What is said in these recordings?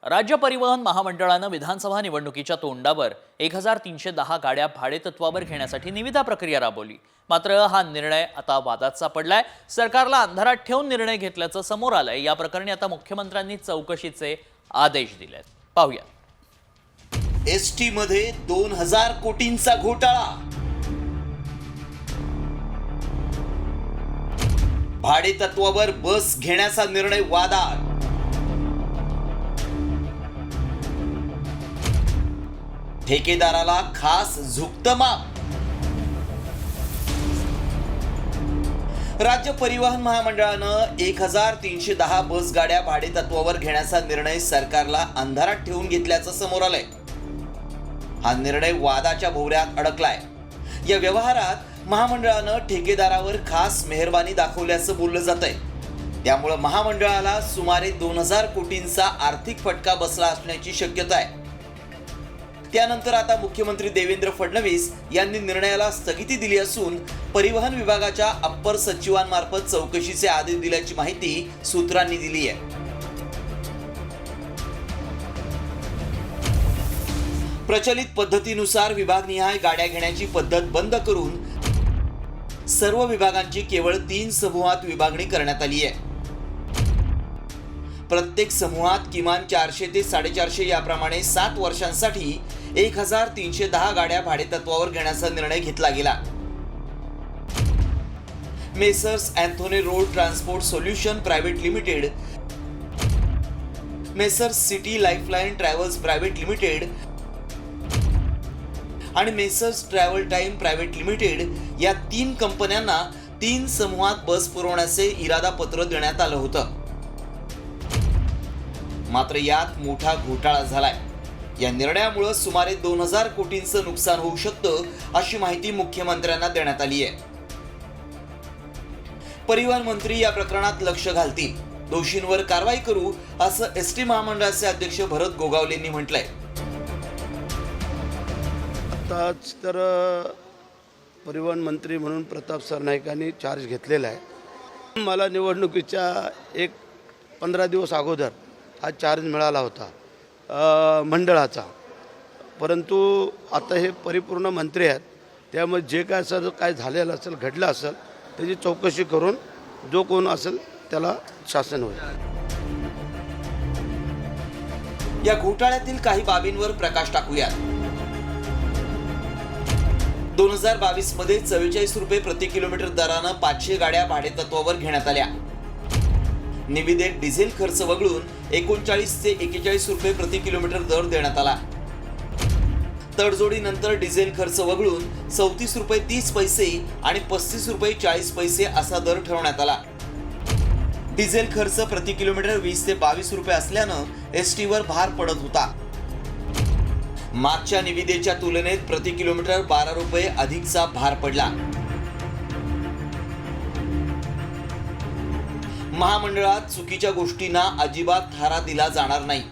राज्य परिवहन महामंडळानं विधानसभा निवडणुकीच्या तोंडावर 1310 गाड्या भाडेतत्वावर घेण्यासाठी निविदा प्रक्रिया राबवली। मात्र हा निर्णय आता वादात सापडलाय। सरकारला अंधारात ठेवून निर्णय घेतल्याचं समोर आलंय। या प्रकरणी आता मुख्यमंत्र्यांनी चौकशीचे आदेश दिलेत। पाहूया। एसटी मध्ये 2000 कोटींचा घोटाळा, भाडेतत्वावर बस घेण्याचा निर्णय वादात, ठेकेदाराला खास झुकतं माप। राज्य परिवहन महामंडळानं 1310 बस गाड्या भाडेतत्वावर घेण्याचा निर्णय सरकारला अंधारात ठेवून घेतल्याचं समोर आलंय। हा निर्णय वादाच्या भोवऱ्यात अडकलाय। या व्यवहारात महामंडळानं ठेकेदारावर खास मेहरबानी दाखवल्याचं बोललं जातंय। त्यामुळे महामंडळाला सुमारे 2000 कोटींचा आर्थिक फटका बसला असण्याची शक्यता आहे। त्यानंतर आता मुख्यमंत्री देवेंद्र फडणवीस यांनी निर्णयाला स्थगिती दिली असून परिवहन विभागाच्या अप्पर सचिवांमार्फत चौकशीचे आदेश दिल्याची माहिती सूत्रांनी दिली आहे। प्रचलित पद्धतीनुसार विभागनिहाय गाड्या घेण्याची पद्धत बंद करून सर्व विभागांची केवळ 3 समूहात विभागणी करण्यात आली आहे। प्रत्येक समूहात किमान 400 ते 450 याप्रमाणे 7 वर्षांसाठी 1310 गाड्या भाडेतत्वावर घेण्याचा निर्णय घेतला गेला। Messrs Anthony road transport solution private limited, messrs city lifeline travels private limited आणि messrs travel time private limited या 3 कंपन्यांना 3 समूहात बस पुरवण्याचे इरादा पत्र देण्यात आलं होतं। मात्र यात मोठा घोटाळा झालाय। या निर्णयामुळे सुमारे 2000 कोटींचं नुकसान होऊ शकतं अशी माहिती मुख्यमंत्र्यांना देण्यात आली आहे। परिवहन मंत्री या प्रकरणात लक्ष घालतील, दोषींवर कारवाई करू असं एसटी महामंडळाचे अध्यक्ष भरत गोगावलेंनी म्हटलंय। आताच तर परिवहन मंत्री म्हणून प्रताप सरनाईकांनी चार्ज घेतलेला आहे। मला निवडणुकीच्या 15 दिवस अगोदर हा चार्ज मिळाला होता मंडळाचा, परंतु आता हे परिपूर्ण मंत्री आहेत, त्यामुळे जे काय असं काय झालेलं असेल, घडलं असेल, त्याची चौकशी करून जो कोण असेल त्याला शासन होईल। या घोटाळ्यातील काही बाबींवर प्रकाश टाकूया। 2022 मध्ये 44 रुपये प्रति किलोमीटर दरानं 500 गाड्या भाडेतत्वावर घेण्यात आल्या। निविदेत डिझेल खर्च वगळून 39 ते 41 रुपये प्रति किलोमीटर दर देण्यात आला। तडजोडीनंतर डिझेल खर्च वगळून 34 रुपये 30 पैसे आणि 35 रुपये 40 पैसे असा दर ठरवण्यात आला। डिझेल खर्च प्रति किलोमीटर 20 ते 22 रुपये असल्यानं एसटीवर भार पडत होता। मागच्या निविदेच्या तुलनेत प्रति किलोमीटर 12 रुपये अधिकचा भार पडला। महामंडळात चुकीच्या गोष्टींना अजिबात थारा दिला जाणार नाही।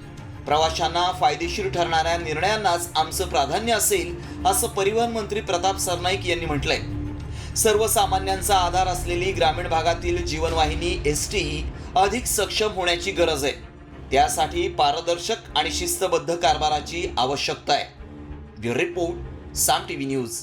प्रवाशांना फायदेशीर ठरणाऱ्या निर्णयांनाच आमचं प्राधान्य असेल असं परिवहन मंत्री प्रताप सरनाईक यांनी म्हटलंय। सर्वसामान्यांचा आधार असलेली ग्रामीण भागातील जीवनवाहिनी एसटी अधिक सक्षम होण्याची गरज आहे। त्यासाठी पारदर्शक आणि शिस्तबद्ध कारभाराची आवश्यकता आहे। ब्युरो रिपोर्ट, साम टीव्ही न्यूज।